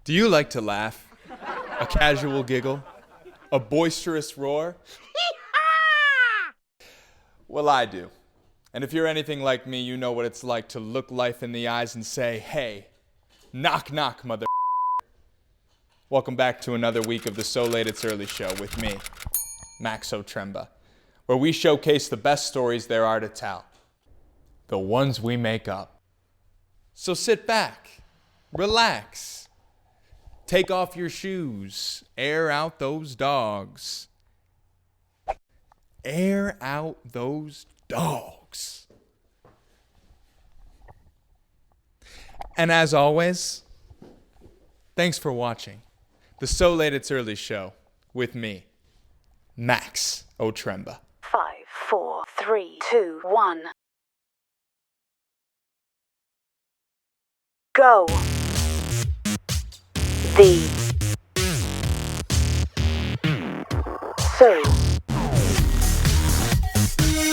Do you like to laugh? A casual giggle? A boisterous roar? Well, I do. And if you're anything like me, you know what it's like to look life in the eyes and say, hey, knock knock, mother. Welcome back to another week of the So Late It's Early show with me, Max Otremba, where we showcase the best stories there are to tell. The ones we make up. So sit back, relax, take off your shoes, air out those dogs. Air out those dogs. And as always, thanks for watching the So Late It's Early show with me, Max Otremba. 5, 4, 3, 2, 1. Go. The So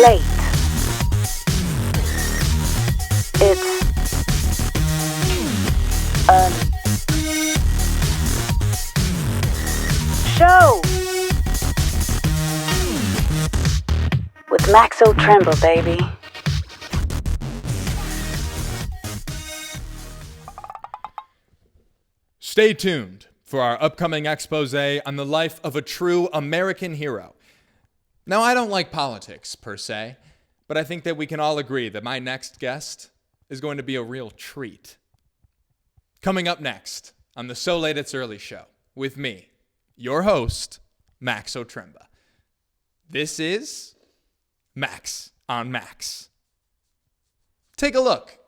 Late It's Show with Max Otremba, baby. Stay tuned for our upcoming expose on the life of a true American hero. Now, I don't like politics, per se, but I think that we can all agree that my next guest is going to be a real treat. Coming up next on the So Late It's Early show with me, your host, Max Otremba. This is Max on Max. Take a look.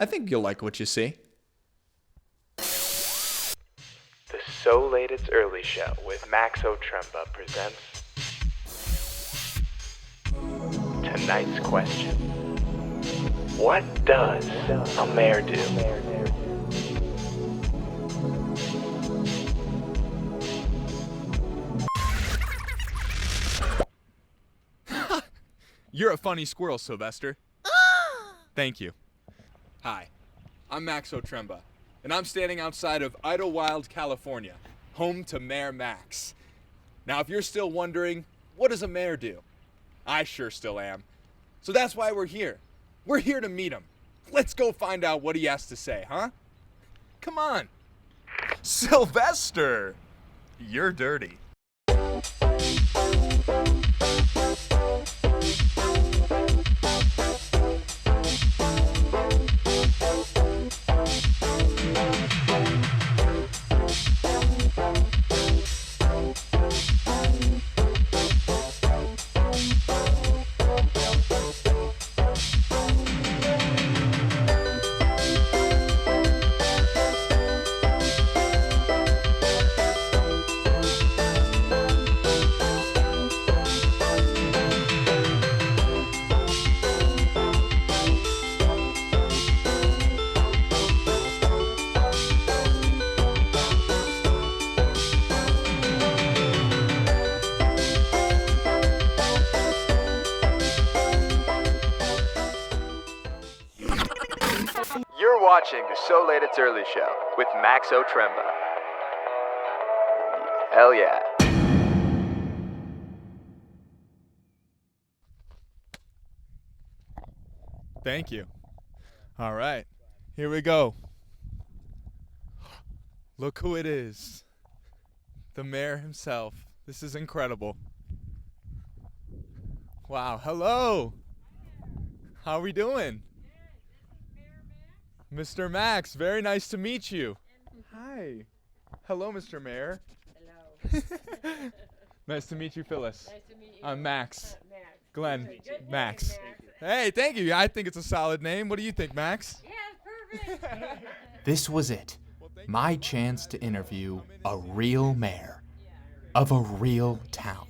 I think you'll like what you see. The So Late It's Early show with Max Otremba presents tonight's question. What does a mayor do? You're a funny squirrel, Sylvester. Thank you. Hi, I'm Max Otremba, and I'm standing outside of Idyllwild, California, home to Mayor Max. Now, if you're still wondering, what does a mayor do? I sure still am. So that's why we're here. We're here to meet him. Let's go find out what he has to say, huh? Come on. Sylvester, you're dirty. You're watching the So Late It's Early show with Max Otremba. Hell yeah. Thank you. All right, here we go. Look who it is. The mayor himself. This is incredible. Wow, hello. How are we doing? Mr. Max, very nice to meet you. Hi. Hello, Mr. Mayor. Hello. Nice to meet you, Phyllis. Nice to meet you. I'm Max. Max. Glenn. Good Max. name, Max. Hey, thank you. I think it's a solid name. What do you think, Max? Yeah, perfect. This was it. My chance to interview a real mayor of a real town.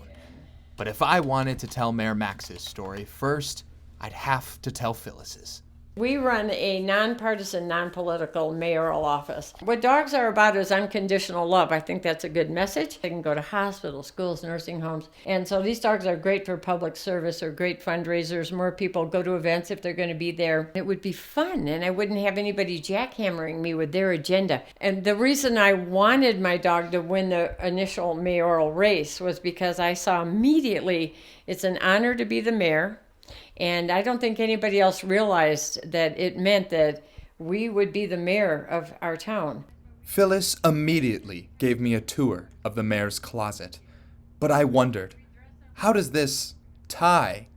But if I wanted to tell Mayor Max's story first, I'd have to tell Phyllis's. We run a nonpartisan, non-political mayoral office. What dogs are about is unconditional love. I think that's a good message. They can go to hospitals, schools, nursing homes. And so these dogs are great for public service or great fundraisers. More people go to events if they're going to be there. It would be fun, and I wouldn't have anybody jackhammering me with their agenda. And the reason I wanted my dog to win the initial mayoral race was because I saw immediately it's an honor to be the mayor. And I don't think anybody else realized that it meant that we would be the mayor of our town. Phyllis immediately gave me a tour of the mayor's closet. But I wondered, how does this tie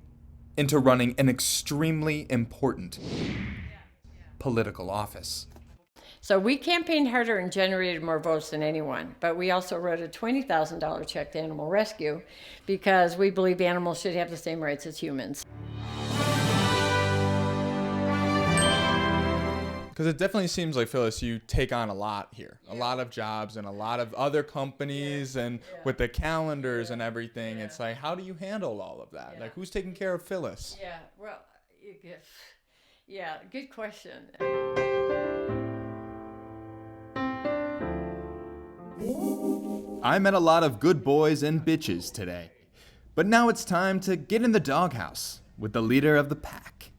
into running an extremely important political office? So we campaigned harder and generated more votes than anyone, but we also wrote a $20,000 check to Animal Rescue because we believe animals should have the same rights as humans. Because it definitely seems like, Phyllis, you take on a lot here. A lot of jobs and a lot of other companies and with the calendars and everything. It's like, how do you handle all of that? Like, who's taking care of Phyllis? Good question. I met a lot of good boys and bitches today. But now it's time to get in the doghouse with the leader of the pack.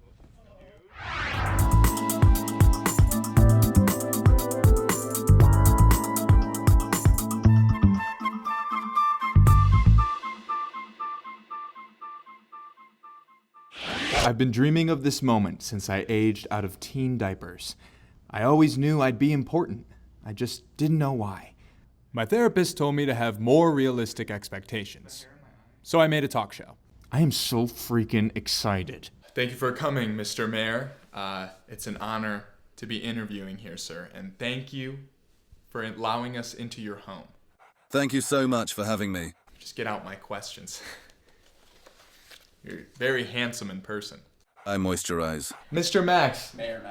I've been dreaming of this moment since I aged out of teen diapers. I always knew I'd be important. I just didn't know why. My therapist told me to have more realistic expectations. So I made a talk show. I am so freaking excited. Thank you for coming, Mr. Mayor. It's an honor to be interviewing here, sir. And thank you for allowing us into your home. Thank you so much for having me. Just get out my questions. You're very handsome in person. I moisturize. Mr. Max. Mayor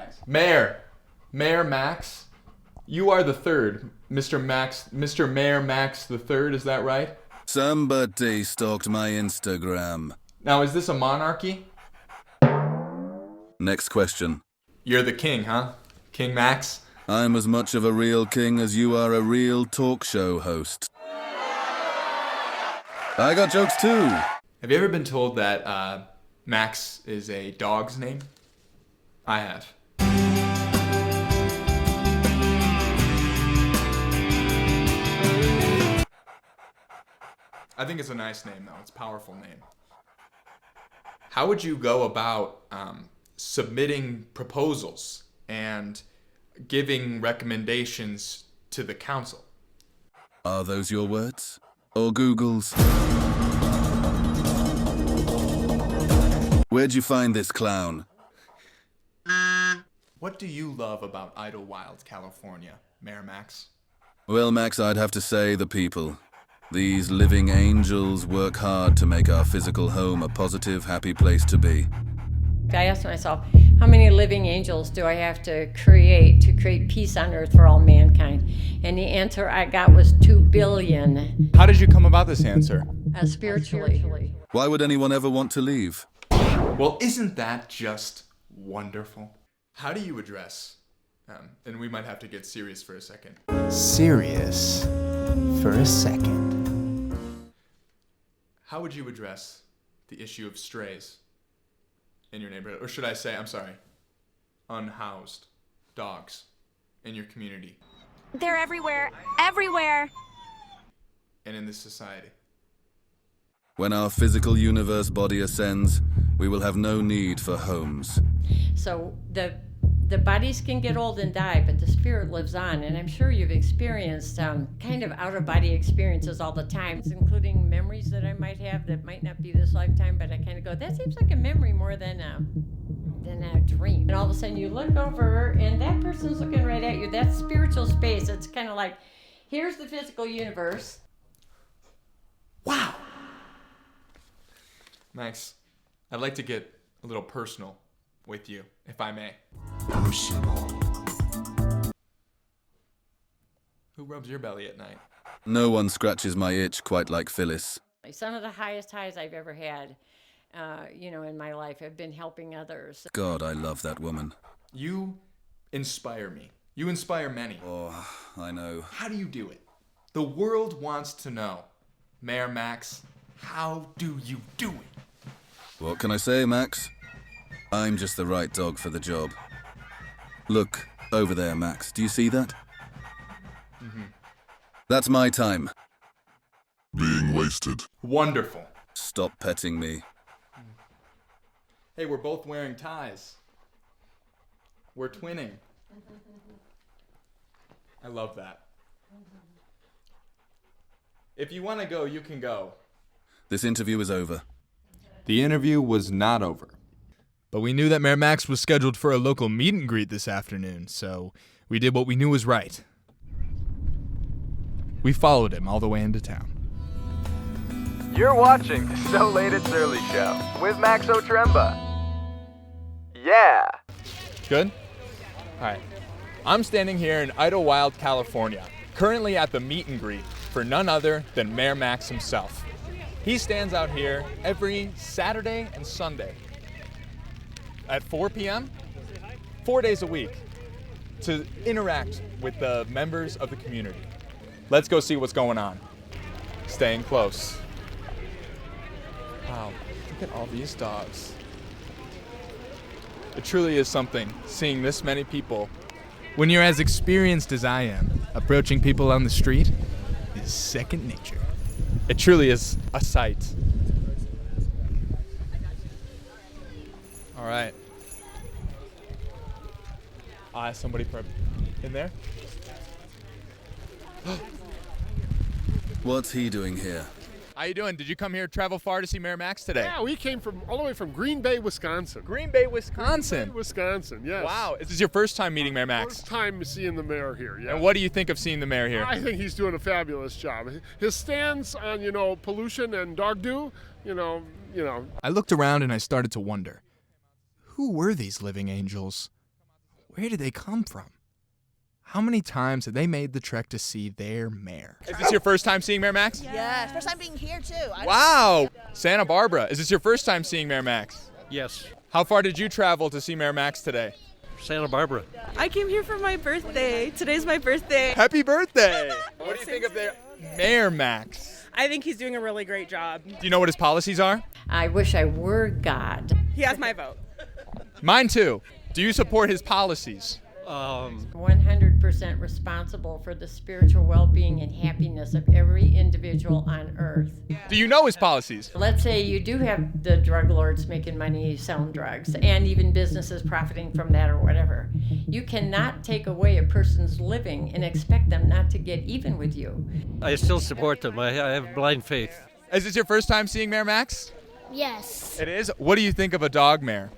Max. You are the third. Mr. Mayor Max the third, is that right? Somebody stalked my Instagram. Now, is this a monarchy? Next question. You're the king, huh? King Max? I'm as much of a real king as you are a real talk show host. I got jokes too. Have you ever been told that Max is a dog's name? I have. I think it's a nice name, though. It's a powerful name. How would you go about submitting proposals and giving recommendations to the council? Are those your words? Or Google's? Where'd you find this clown? What do you love about Idyllwild, California, Mayor Max? Well, Max, I'd have to say the people. These living angels work hard to make our physical home a positive, happy place to be. I asked myself, how many living angels do I have to create peace on earth for all mankind? And the answer I got was 2 billion. How did you come about this answer? Spiritually. Why would anyone ever want to leave? Well, isn't that just wonderful? How do you address, and we might have to get serious for a second. Serious for a second. How would you address the issue of strays in your neighborhood? Or should I say, unhoused dogs in your community? They're everywhere. Everywhere. And in this society? When our physical universe body ascends, we will have no need for homes. So the bodies can get old and die, but the spirit lives on. And I'm sure you've experienced kind of out-of-body experiences all the time, including memories that I might have that might not be this lifetime, but I kind of go, that seems like a memory more than a dream. And all of a sudden you look over and that person's looking right at you. That's spiritual space. It's kind of like, here's the physical universe. Wow! Max, I'd like to get a little personal with you, if I may. Personal. Who rubs your belly at night? No one scratches my itch quite like Phyllis. Some of the highest highs I've ever had in my life. I've been helping others. God, I love that woman. You inspire me. You inspire many. Oh, I know. How do you do it? The world wants to know. Mayor Max, how do you do it? What can I say, Max? I'm just the right dog for the job. Look, over there, Max. Do you see that? Mm-hmm. That's my time. Being wasted. Wonderful. Stop petting me. Hey, we're both wearing ties. We're twinning. I love that. If you want to go, you can go. This interview is over. The interview was not over. But we knew that Mayor Max was scheduled for a local meet and greet this afternoon, so we did what we knew was right. We followed him all the way into town. You're watching the So Late It's Early Show with Max Otremba. Yeah. Good? All right. I'm standing here in Idyllwild, California, currently at the meet and greet for none other than Mayor Max himself. He stands out here every Saturday and Sunday at 4 p.m., 4 days a week, to interact with the members of the community. Let's go see what's going on. Staying close. Wow, look at all these dogs. It truly is something, seeing this many people. When you're as experienced as I am, approaching people on the street is second nature. It truly is a sight. All right. Somebody in there? What's he doing here? How you doing? Did you come here, travel far to see Mayor Max today? Yeah, we came all the way from Green Bay, Wisconsin. Green Bay, Wisconsin. Green Bay, Wisconsin, yes. Wow, is this your first time meeting Mayor Max? First time seeing the mayor here, yeah. And what do you think of seeing the mayor here? I think he's doing a fabulous job. His stance on, pollution and dog do, I looked around and I started to wonder, who were these living angels? Where did they come from? How many times have they made the trek to see their mayor? Is this your first time seeing Mayor Max? Yes, first time being here too. Wow! Santa Barbara, is this your first time seeing Mayor Max? Yes. How far did you travel to see Mayor Max today? Santa Barbara. I came here for my birthday. Today's my birthday. Happy birthday! What do you think of their Mayor Max? I think he's doing a really great job. Do you know what his policies are? I wish I were God. He has my vote. Mine too. Do you support his policies? 100% responsible for the spiritual well-being and happiness of every individual on earth. Do you know his policies? Let's say you do have the drug lords making money selling drugs, and even businesses profiting from that or whatever. You cannot take away a person's living and expect them not to get even with you. I still support them. I have blind faith. Is this your first time seeing Mayor Max? Yes. It is? What do you think of a dog mayor?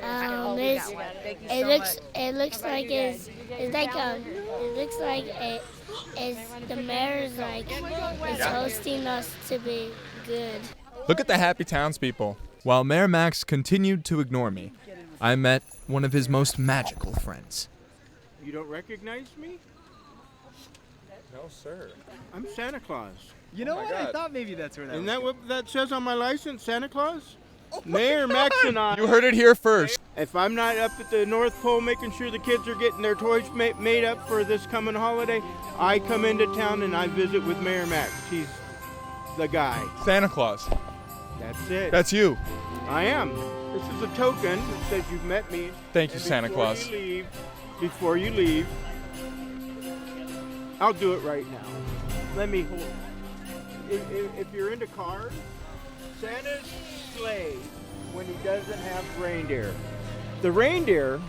It looks like the mayor is hosting us to be good. Look at the happy townspeople. While Mayor Max continued to ignore me, I met one of his most magical friends. You don't recognize me? No, sir. I'm Santa Claus. You know what? I thought maybe that's where that Isn't was. that what that says on my license, Santa Claus? Mayor Max and I. You heard it here first. If I'm not up at the North Pole making sure the kids are getting their toys made up for this coming holiday, I come into town and I visit with Mayor Max. He's the guy. Santa Claus. That's it. That's you. I am. This is a token that says you've met me. Thank you, Santa Claus. Before you leave, I'll do it right now. Let me hold. If you're into cars, Santa's sleigh when he doesn't have reindeer. The reindeer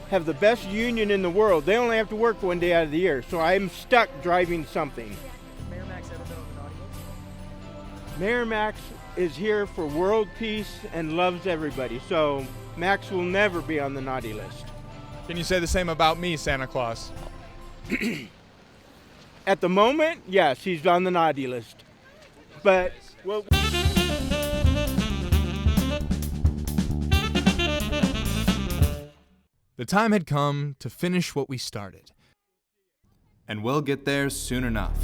have the best union in the world. They only have to work one day out of the year, so I'm stuck driving something. Mayor Max ever been on the naughty list? Mayor Max is here for world peace and loves everybody, so Max will never be on the naughty list. Can you say the same about me, Santa Claus? At the moment, yes, he's on the naughty list. But, well... The time had come to finish what we started. And we'll get there soon enough.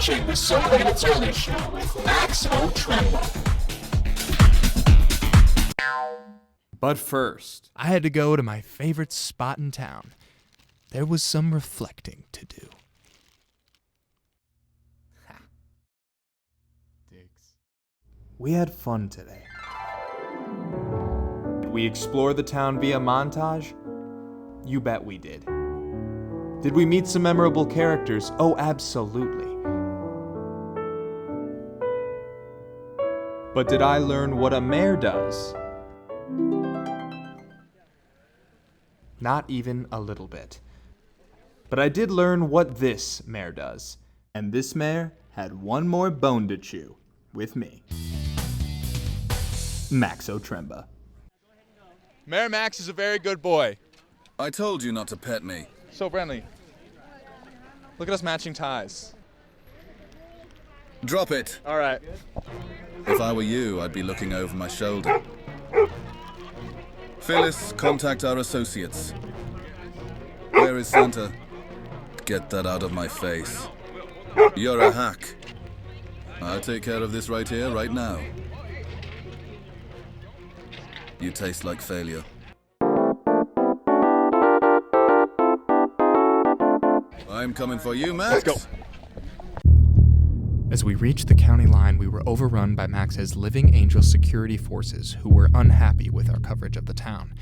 watching the So Late It's Early Show with Max Otremba. But first, I had to go to my favorite spot in town. There was some reflecting to do. Dicks. We had fun today. Did we explore the town via montage? You bet we did. Did we meet some memorable characters? Oh, absolutely. But did I learn what a mayor does? Not even a little bit. But I did learn what this mayor does. And this mayor had one more bone to chew with me. Max Otremba. Mayor Max is a very good boy. I told you not to pet me. So friendly. Look at us matching ties. Drop it. All right. If I were you, I'd be looking over my shoulder. Phyllis, contact our associates. Where is Santa? Get that out of my face. You're a hack. I'll take care of this right here, right now. You taste like failure. I'm coming for you, Max. Let's go. As we reached the county line, we were overrun by Max's living angel security forces who were unhappy with our coverage of the town.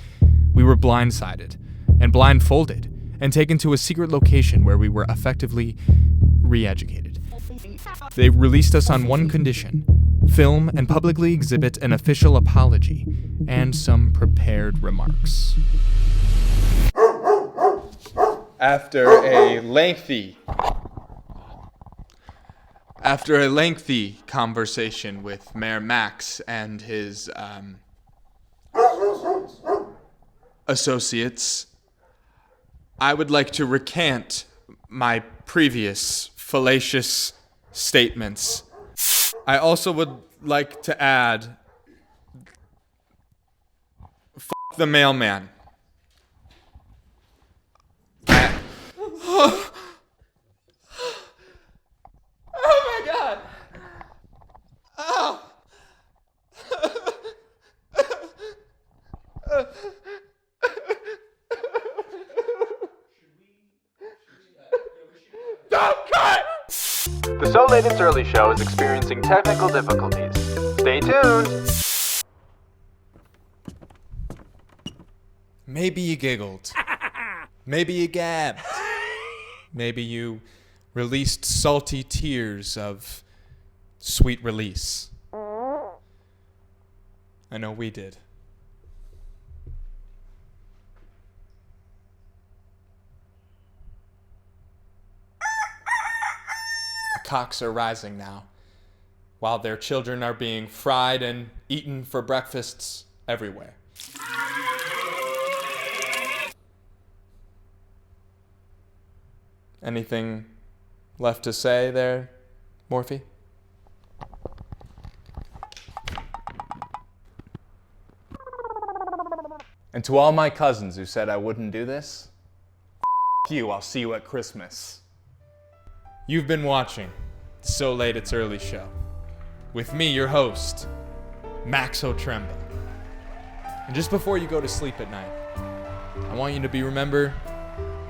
We were blindsided and blindfolded and taken to a secret location where we were effectively re-educated. They released us on one condition: film and publicly exhibit an official apology and some prepared remarks. After a lengthy conversation with Mayor Max and his associates, I would like to recant my previous fallacious statements. I also would like to add, f*** the mailman. Oh my God! Oh! Don't cut! The So Late It's Early Show is experiencing technical difficulties. Stay tuned! Maybe you giggled. Maybe you gabbed. Maybe you released salty tears of sweet release. I know we did. The cocks are rising now, while their children are being fried and eaten for breakfasts everywhere. Anything left to say there, Morphe? And to all my cousins who said I wouldn't do this, F you, I'll see you at Christmas. You've been watching the So Late It's Early Show with me, your host, Max Otremba. And just before you go to sleep at night, I want you to remember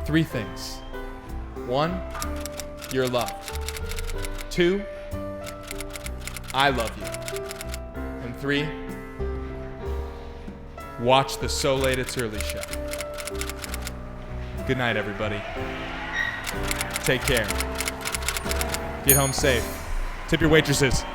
3 things. 1, you're loved. 2, I love you. And 3, watch the So Late It's Early Show. Good night, everybody. Take care. Get home safe. Tip your waitresses.